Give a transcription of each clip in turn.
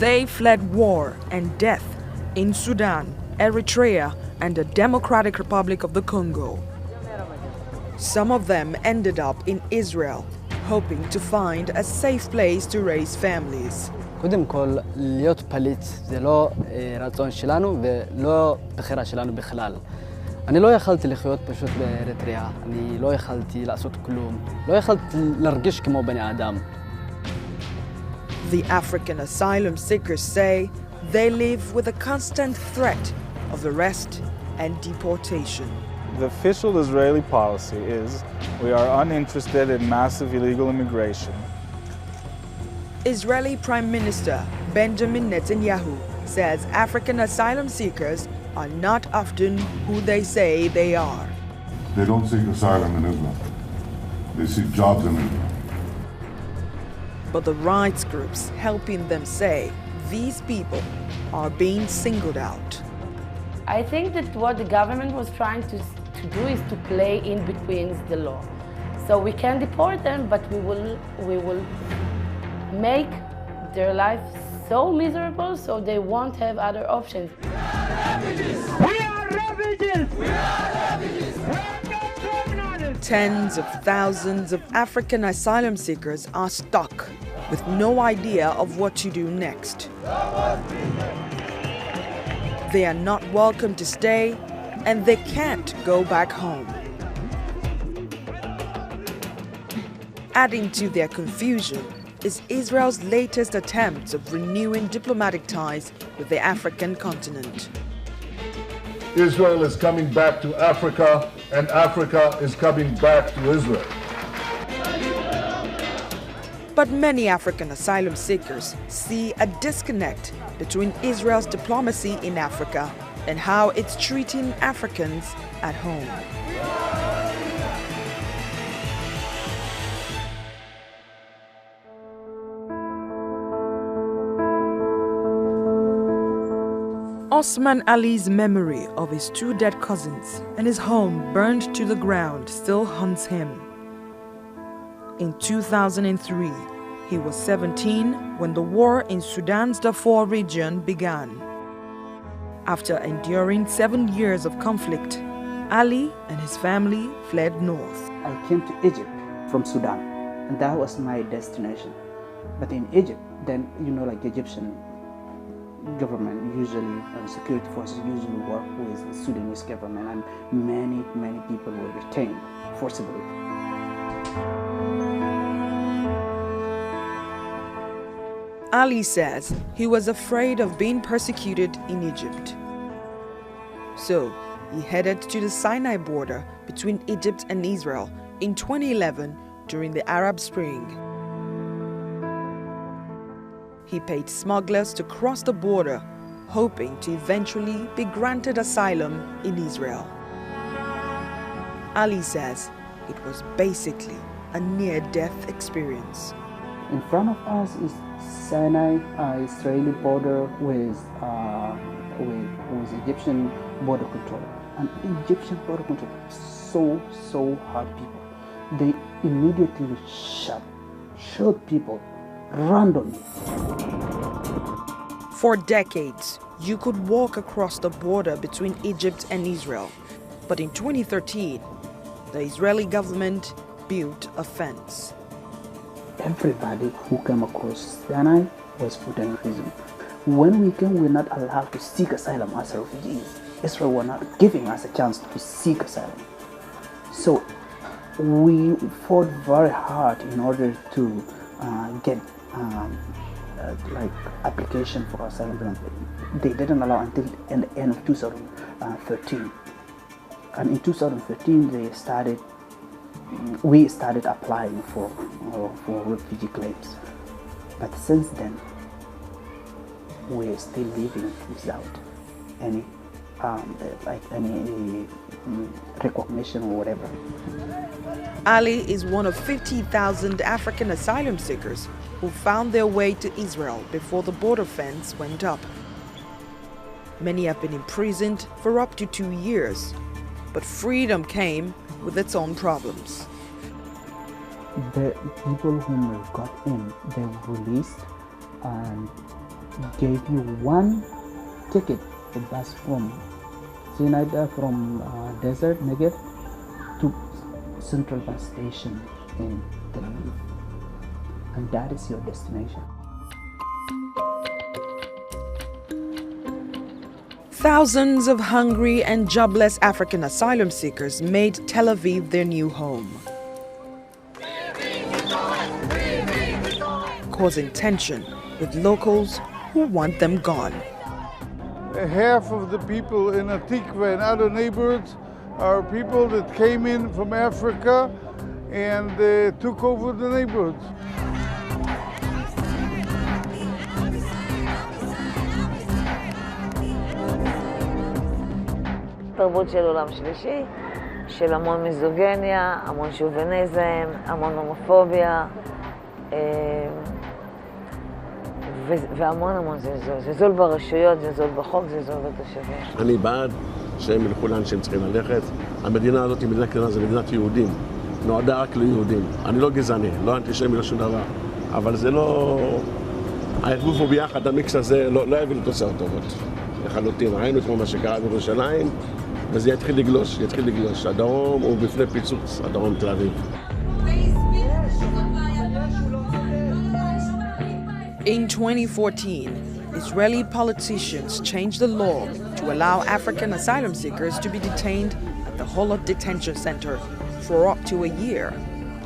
They fled war and death in Sudan, Eritrea, and the Democratic Republic of the Congo. Some of them ended up in Israel, hoping to find a safe place to raise families. קודם כל, להיות פליט זה לא רצון שלנו ולא בחירה שלנו בכלל. אני לא יכלתי לחיות פשוט באריתריאה, אני לא יכלתי לעשות כלום, לא יכלתי להרגיש כמו בני אדם. The African asylum seekers say they live with a constant threat of arrest and deportation. The official Israeli policy is we are uninterested in massive illegal immigration. Israeli Prime Minister Benjamin Netanyahu says African asylum seekers are not often who they say they are. They don't seek asylum in Israel. They seek jobs in Israel. But the rights groups helping them say these people are being singled out. I think that what the government was trying to do is to play in between the law. So we can deport them, but we will make their life so miserable so they won't have other options. We are refugees! We are refugees! Tens of thousands of African asylum seekers are stuck with no idea of what to do next. They are not welcome to stay, and they can't go back home. Adding to their confusion is Israel's latest attempts of renewing diplomatic ties with the African continent. Israel is coming back to Africa, and Africa is coming back to Israel. But many African asylum seekers see a disconnect between Israel's diplomacy in Africa and how it's treating Africans at home. Osman Ali's memory of his two dead cousins and his home burned to the ground still haunts him. In 2003, he was 17 when the war in Sudan's Darfur region began. After enduring 7 years of conflict, Ali and his family fled north. I came to Egypt from Sudan, and that was my destination. But in Egypt, then, like the Egyptian government usually, security forces usually work with the Sudanese government, and many people were retained forcibly. Ali says he was afraid of being persecuted in Egypt. So he headed to the Sinai border between Egypt and Israel in 2011 during the Arab Spring. He paid smugglers to cross the border, hoping to eventually be granted asylum in Israel. Ali says it was basically a near-death experience. In front of us is Sinai Israeli border with Egyptian border control. And Egyptian border control, so hard people. They immediately shot people randomly. For decades, you could walk across the border between Egypt and Israel. But in 2013, the Israeli government built a fence. Everybody who came across Sinai was put in prison. When we came, we were not allowed to seek asylum as refugees. Israel were not giving us a chance to seek asylum. So we fought very hard in order to get application for asylum. They didn't allow until the end of 2013. And in 2013, we started applying for refugee claims. But since then, we're still living without any recognition or whatever. Ali is one of 50,000 African asylum seekers who found their way to Israel before the border fence went up. Many have been imprisoned for up to 2 years, but freedom came with its own problems. The people whom we got in, they were released, and gave you one ticket to bus from Sinai, from desert Negev to central bus station in Tel Aviv, and that is your destination. Thousands of hungry and jobless African asylum seekers made Tel Aviv their new home, causing tension with locals who want them gone. Half of the people in Atikva and other neighborhoods are people that came in from Africa and took over the neighborhoods. תרבות של עולם שלישי, של המון מיזוגניה, המון שוביניזם, המון הומופוביה, והמון זלזול. זלזול ברשויות, זלזול בחוק, זלזול בתושבים. אני בעד שהם ילכו לאן שהם צריכים ללכת. המדינה הזאת היא מדינה קטנה, זו מדינת יהודים. נועדה רק ליהודים. אני לא גזעני, לא אנטישמי, לא שום דבר. אבל זה לא... הערבוב פה ביחד, המיקס הזה, לא יביא לתוצאות טובות. לחלוטין. ראינו כמו מה שקרה בירושלים, וזה יתחיל לגלוש. הדרום הוא בפני פיצוץ, הדרום תל אביב. In 2014, Israeli politicians changed the law to allow African asylum seekers to be detained at the Holot detention center for up to a year,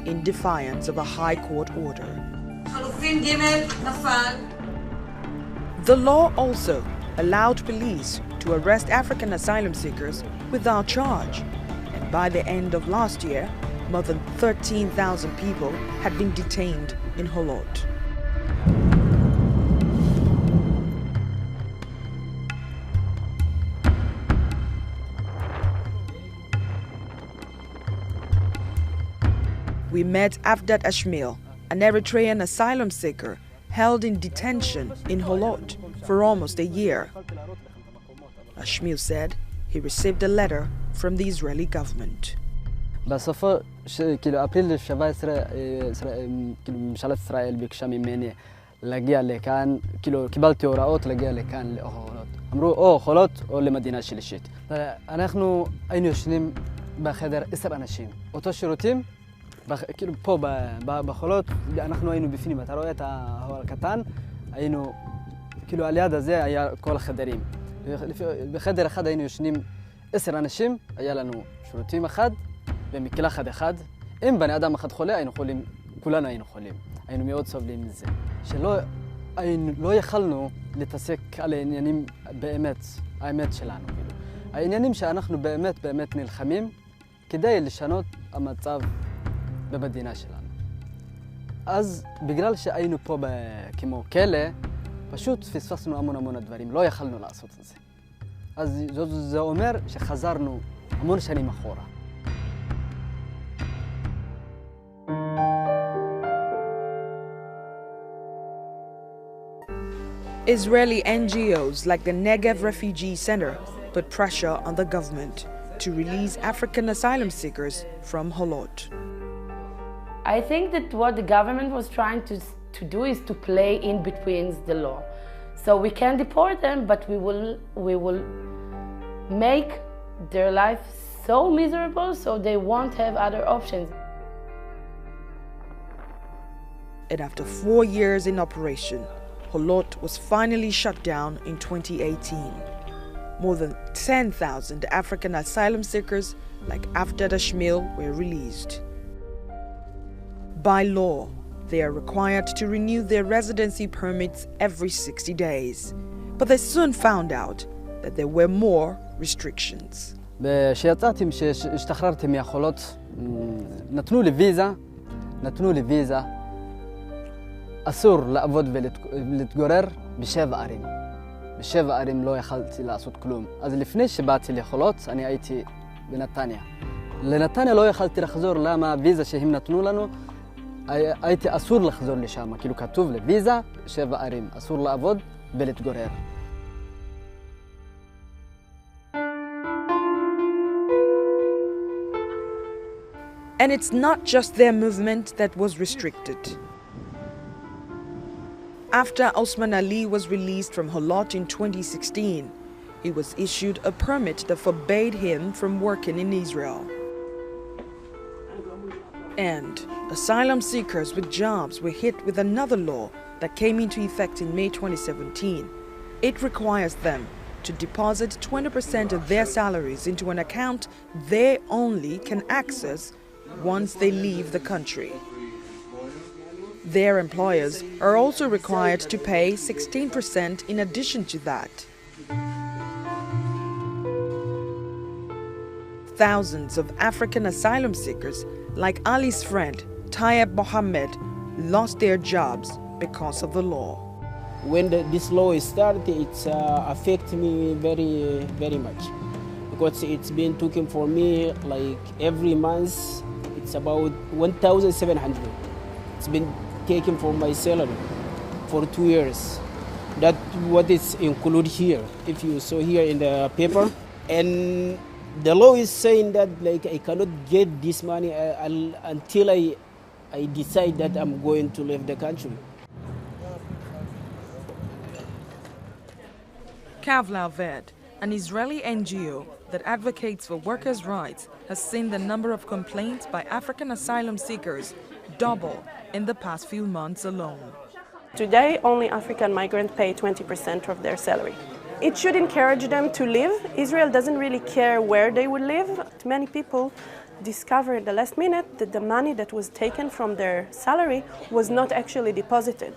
in defiance of a high court order. The law also allowed police to arrest African asylum seekers without charge, and by the end of last year, more than 13,000 people had been detained in Holot. We met Avdat Ashmil, an Eritrean asylum seeker held in detention in Holot for almost a year. Ashmil said he received a letter from the Israeli government. בסופו כאילו אפריל 17 כאילו ממשלת ישראל ביקשה ממני להגיע לכאן, כאילו קיבלתי הוראות להגיע לכאן לחולות. אמרו או חולות או למדינה שלישית. אנחנו היינו ישנים בחדר 10 אנשים. אותו שירותים כאילו פה בחולות אנחנו היינו בפנים. אתה רואה את ההול הקטן, היינו כאילו על יד הזה היה כל החדרים. בחדר אחד היינו ישנים 10 אנשים, היה לנו שירותים אחד ומקלחת אחד. אם בני אדם אחד חולה, היינו חולים, כולנו היינו חולים. היינו מאוד סובלים מזה. לא יכלנו להתעסק על העניינים באמת, האמת שלנו. העניינים שאנחנו באמת נלחמים כדי לשנות המצב במדינה שלנו. אז בגלל שהיינו פה כמו כלא, פשוט פספסנו המון הדברים, לא יכלנו לעשות את זה. אז זה אומר שחזרנו המון שנים אחורה. Israeli NGOs like the Negev Refugee Center put pressure on the government to release African asylum seekers from Holot. I think that what the government was trying to do is to play in between the law. So we can deport them, but we will make their life so miserable so they won't have other options. And after 4 years in operation, Holot was finally shut down in 2018. More than 10,000 African asylum seekers like Avdat Ashmil were released. By law, they are required to renew their residency permits every 60 days. But they soon found out that there were more restrictions. כשיצאתי, כשהשתחררתי מהחולות, נתנו לי ויזה. אסור לעבוד ולהתגורר בשבע ערים. בשבע ערים לא יכלתי לעשות כלום. אז לפני שבאתי לחולות, אני הייתי בנתניה. לנתניה לא יכלתי לחזור, למה הוויזה שהם נתנו לנו, הייתי אסור לחזור לשם. כאילו כתוב לוויזה, 7 ערים. אסור לעבוד ולהתגורר. And it's not just their movement that was restricted. After Osman Ali was released from Holot in 2016, he was issued a permit that forbade him from working in Israel. And asylum seekers with jobs were hit with another law that came into effect in May 2017. It requires them to deposit 20% of their salaries into an account they only can access once they leave the country. Their employers are also required to pay 16% in addition to that. Thousands of African asylum seekers, like Ali's friend, Tayeb Mohammed, lost their jobs because of the law. When this law started, it affected me very much, because it's been taken for me like every month. It's about 1,700. It's been taken from my salary for 2 years. That's what is included here. If you saw here in the paper, and the law is saying that like I cannot get this money until I decide that I'm going to leave the country. Kavla Ved, an Israeli NGO that advocates for workers' rights, has seen the number of complaints by African asylum seekers double in the past few months alone. Today, only African migrants pay 20% of their salary. It should encourage them to live. Israel doesn't really care where they will live. Many people discover at the last minute that the money that was taken from their salary was not actually deposited.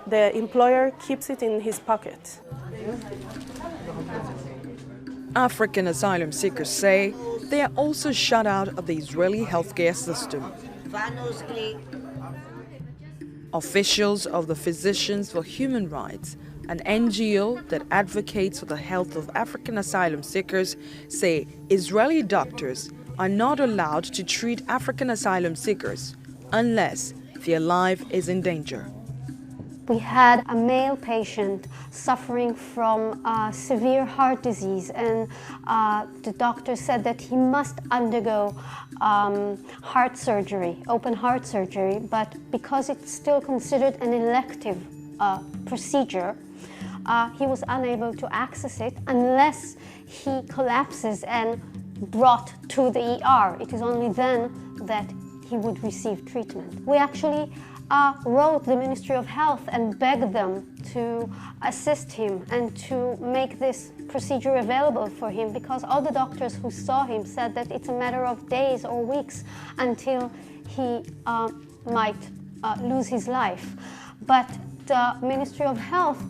The employer keeps it in his pocket. African asylum seekers say they are also shut out of the Israeli healthcare system. Officials of the Physicians for Human Rights, an NGO that advocates for the health of African asylum seekers, say Israeli doctors are not allowed to treat African asylum seekers unless their life is in danger. We had a male patient suffering from severe heart disease, and the doctor said that he must undergo heart surgery, open heart surgery, but because it's still considered an elective procedure, he was unable to access it unless he collapses and brought to the ER. It is only then that he would receive treatment. We actually wrote the Ministry of Health and begged them to assist him and to make this procedure available for him, because all the doctors who saw him said that it's a matter of days or weeks until he might lose his life. But the Ministry of Health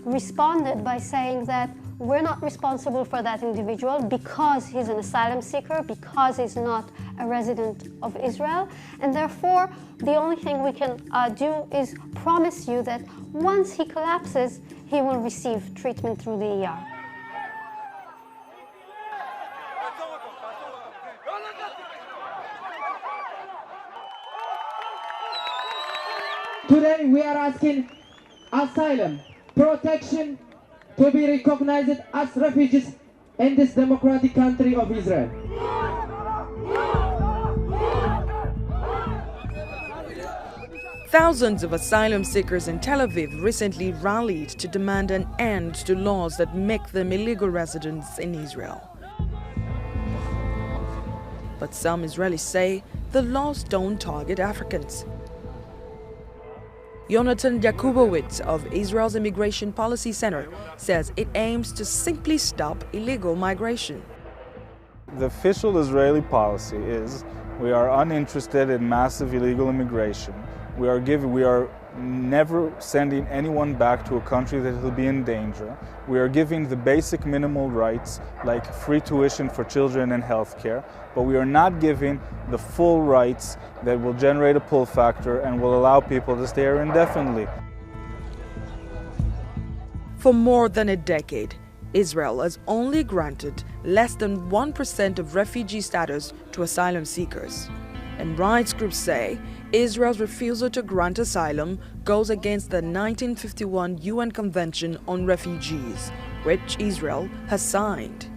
responded by saying that we're not responsible for that individual because he's an asylum seeker, because he's not a resident of Israel, and therefore the only thing we can do is promise you that once he collapses, he will receive treatment through the ER. Today we are asking asylum, protection, to be recognized as refugees in this democratic country of Israel. Thousands of asylum seekers in Tel Aviv recently rallied to demand an end to laws that make them illegal residents in Israel. But some Israelis say the laws don't target Africans. Yonatan Yakubowitz of Israel's Immigration Policy Center says it aims to simply stop illegal migration. The official Israeli policy is we are uninterested in massive illegal immigration. We are never sending anyone back to a country that will be in danger. We are giving the basic minimal rights like free tuition for children and health care, but we are not giving the full rights that will generate a pull factor and will allow people to stay here indefinitely. For more than a decade, Israel has only granted less than 1% of refugee status to asylum seekers. And rights groups say Israel's refusal to grant asylum goes against the 1951 UN Convention on Refugees, which Israel has signed.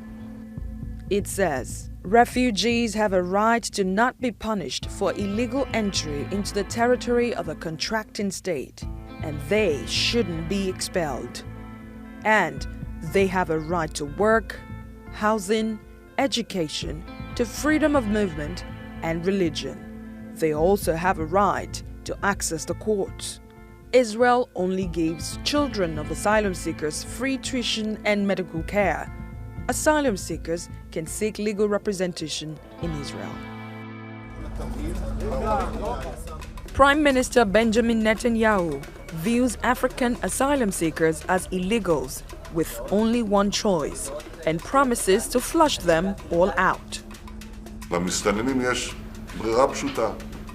It says refugees have a right to not be punished for illegal entry into the territory of a contracting state. and they shouldn't be expelled. And they have a right to work, housing, education, to freedom of movement and religion. They also have a right to access the courts. Israel only gives children of asylum seekers free tuition and medical care. Asylum seekers can seek legal representation in Israel. Prime Minister Benjamin Netanyahu views African asylum seekers as illegals with only one choice and promises to flush them all out. למסתננים יש ברירה פשוטה,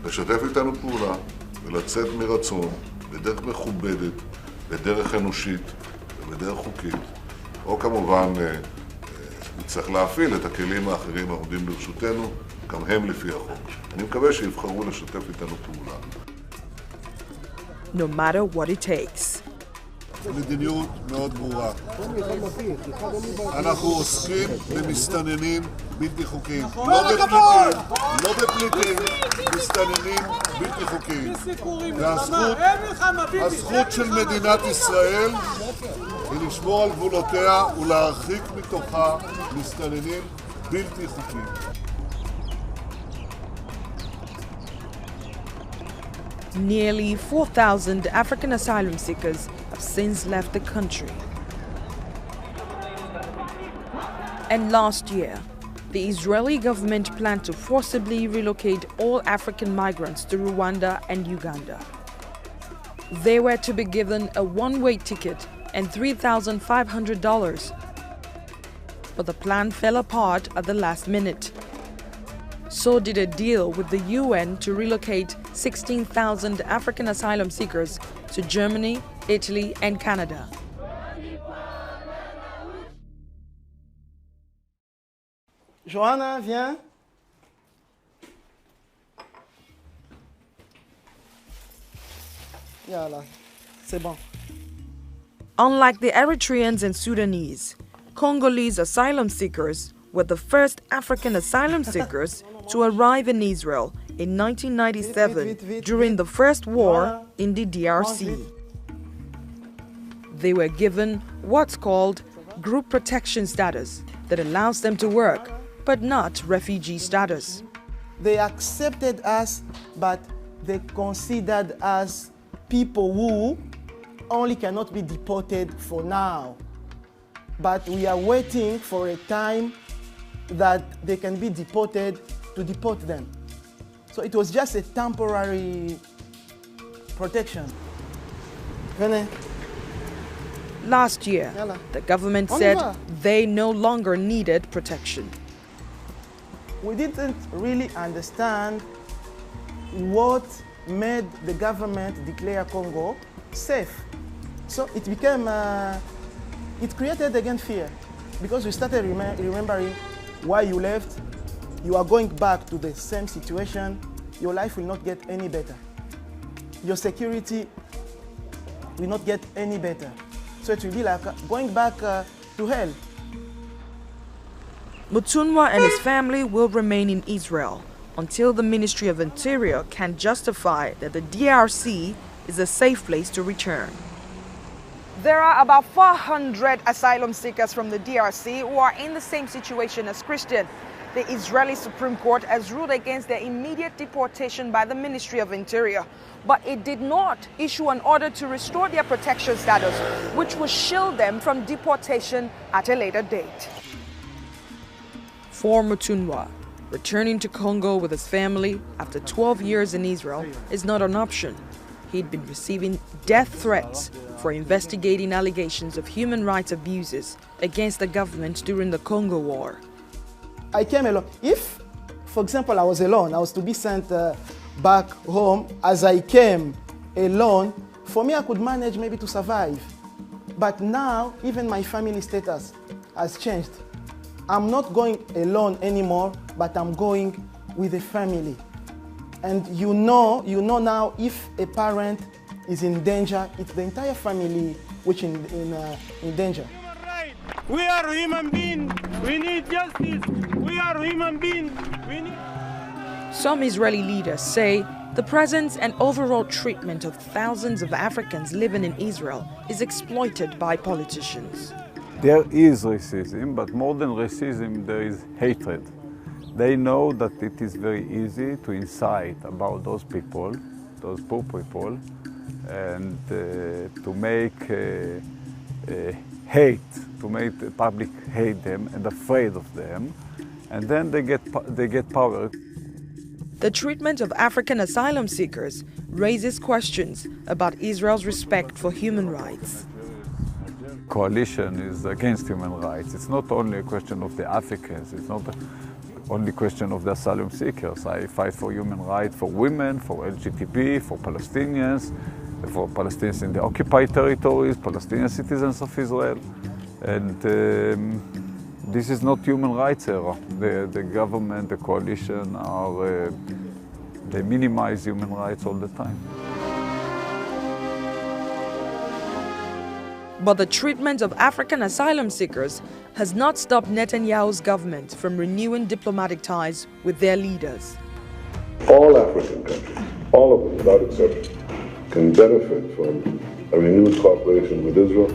לשתף איתנו פעולה ולצאת מרצון בדרך מכובדת, בדרך אנושית ובדרך חוקית. או כמובן נצטרך להפעיל את הכלים האחרים העומדים לרשותנו, גם הם לפי החוק. אני מקווה שיבחרו לשתף איתנו פעולה. No matter what it takes. מדיניות מאוד ברורה. אנחנו עוסקים במסתננים בלתי חוקיים. לא בפליטים, מסתננים בלתי חוקיים. והזכות של מדינת ישראל היא לשמור על גבולותיה ולהרחיק מתוכה מסתננים בלתי חוקיים. Nearly 4,000 African asylum seekers have since left the country. And last year, the Israeli government planned to forcibly relocate all African migrants to Rwanda and Uganda. They were to be given a one-way ticket and $3,500. But the plan fell apart at the last minute. So did a deal with the UN to relocate 16,000 African asylum seekers to Germany, Italy, and Canada. Johanna, viens. Voilà, c'est bon. Unlike the Eritreans and Sudanese, Congolese asylum seekers were the first African asylum seekers to arrive in Israel in 1997 during the first war in the DRC. They were given what's called group protection status that allows them to work, but not refugee status. They accepted us, but they considered us people who only cannot be deported for now. But we are waiting for a time that they can be deported to deport them. So it was just a temporary protection. Last year, the government said they no longer needed protection. We didn't really understand what made the government declare Congo safe. So it became, it created again fear, because we started remembering why you left. You are going back to the same situation. Your life will not get any better. Your security will not get any better. So it will be like going back to hell. Mutunwa and his family will remain in Israel until the Ministry of Interior can justify that the DRC is a safe place to return. There are about 400 asylum seekers from the DRC who are in the same situation as Christian. The Israeli Supreme Court has ruled against their immediate deportation by the Ministry of Interior, but it did not issue an order to restore their protection status, which will shield them from deportation at a later date. For Mutunwa, returning to Congo with his family after 12 years in Israel is not an option. He'd been receiving death threats for investigating allegations of human rights abuses against the government during the Congo War. I came alone. If, for example, I was alone, I was to be sent back home. As I came alone, for me, I could manage maybe to survive. But now, even my family status has changed. I'm not going alone anymore, but I'm going with a family. And you know now, if a parent is in danger, it's the entire family which is in danger. We are human beings. We need justice. We are human beings. We need... Some Israeli leaders say The presence and overall treatment of thousands of Africans living in Israel is exploited by politicians. There is racism, but more than racism, there is hatred. They know that it is very easy to incite about those people, those poor people, and to make hate, to make the public hate them and afraid of them, and then they get power. The treatment of African asylum seekers raises questions about Israel's respect for human rights. Coalition is against human rights. It's not only a question of the Africans, it's not only a question of the asylum seekers. I fight for human rights for women, for LGBT, for Palestinians in the occupied territories, Palestinian citizens of Israel. And this is not human rights era. The government, the coalition they minimize human rights all the time. But the treatment of African asylum seekers has not stopped Netanyahu's government from renewing diplomatic ties with their leaders. All African countries, all of them without exception, can benefit from a renewed cooperation with Israel.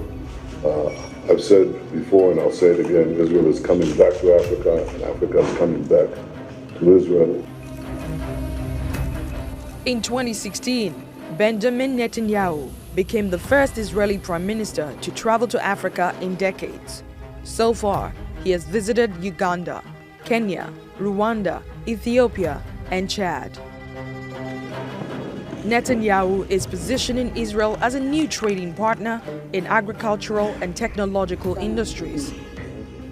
I've said before and I'll say it again, Israel is coming back to Africa and Africa is coming back to Israel. In 2016, Benjamin Netanyahu became the first Israeli prime minister to travel to Africa in decades. So far, he has visited Uganda, Kenya, Rwanda, Ethiopia, and Chad. Netanyahu is positioning Israel as a new trading partner in agricultural and technological industries.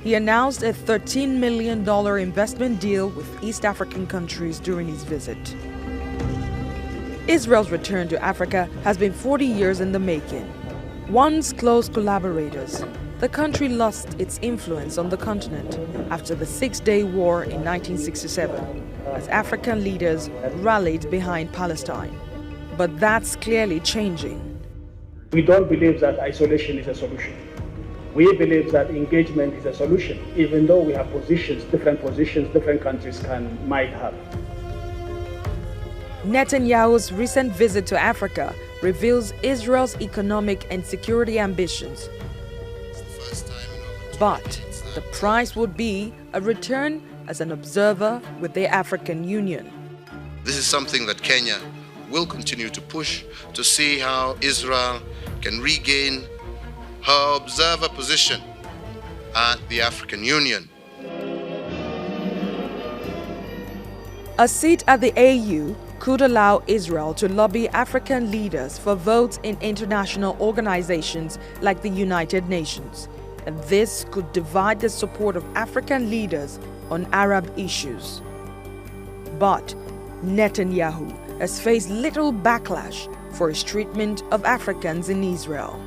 He announced a $13 million investment deal with East African countries during his visit. Israel's return to Africa has been 40 years in the making. Once close collaborators, the country lost its influence on the continent after the Six-Day War in 1967, as African leaders rallied behind Palestine. But that's clearly changing. We don't believe that isolation is a solution. We believe that engagement is a solution, even though we have different positions different countries might have. Netanyahu's recent visit to Africa reveals Israel's economic and security ambitions. But the price would be a return as an observer with the African Union. This is something that Kenya will continue to push to see how Israel can regain her observer position at the African Union. A seat at the AU could allow Israel to lobby African leaders for votes in international organizations like the United Nations. And this could divide the support of African leaders on Arab issues. But Netanyahu has faced little backlash for his treatment of Africans in Israel.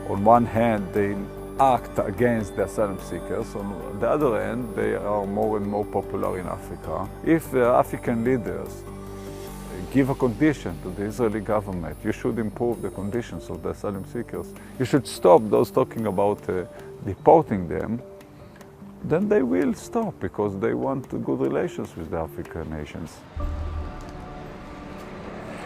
On one hand, they act against the asylum seekers. On the other hand, they are more and more popular in Africa. If the African leaders give a condition to the Israeli government, you should improve the conditions of the asylum seekers. You should stop those talking about deporting them. Then they will stop because they want good relations with the African nations.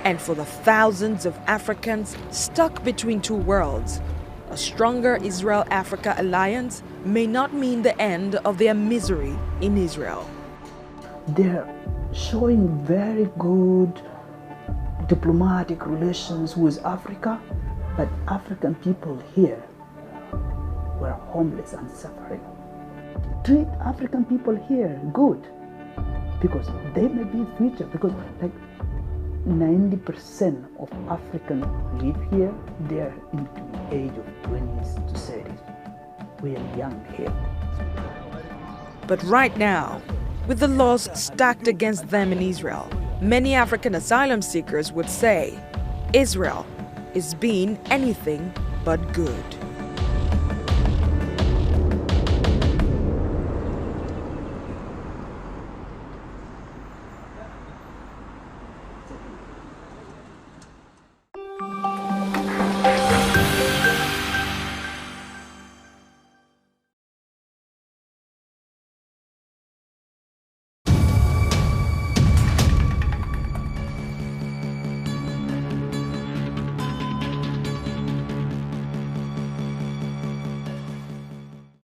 And for the thousands of Africans stuck between two worlds, a stronger Israel-Africa alliance may not mean the end of their misery in Israel. They're showing very good diplomatic relations with Africa, but African people here were homeless and suffering. Treat African people here good, because they may be future, because like 90% of Africans who live here, they are in the age of 20s to 30s. We are young here. But right now, with the laws stacked against them in Israel, many African asylum seekers would say Israel is being anything but good.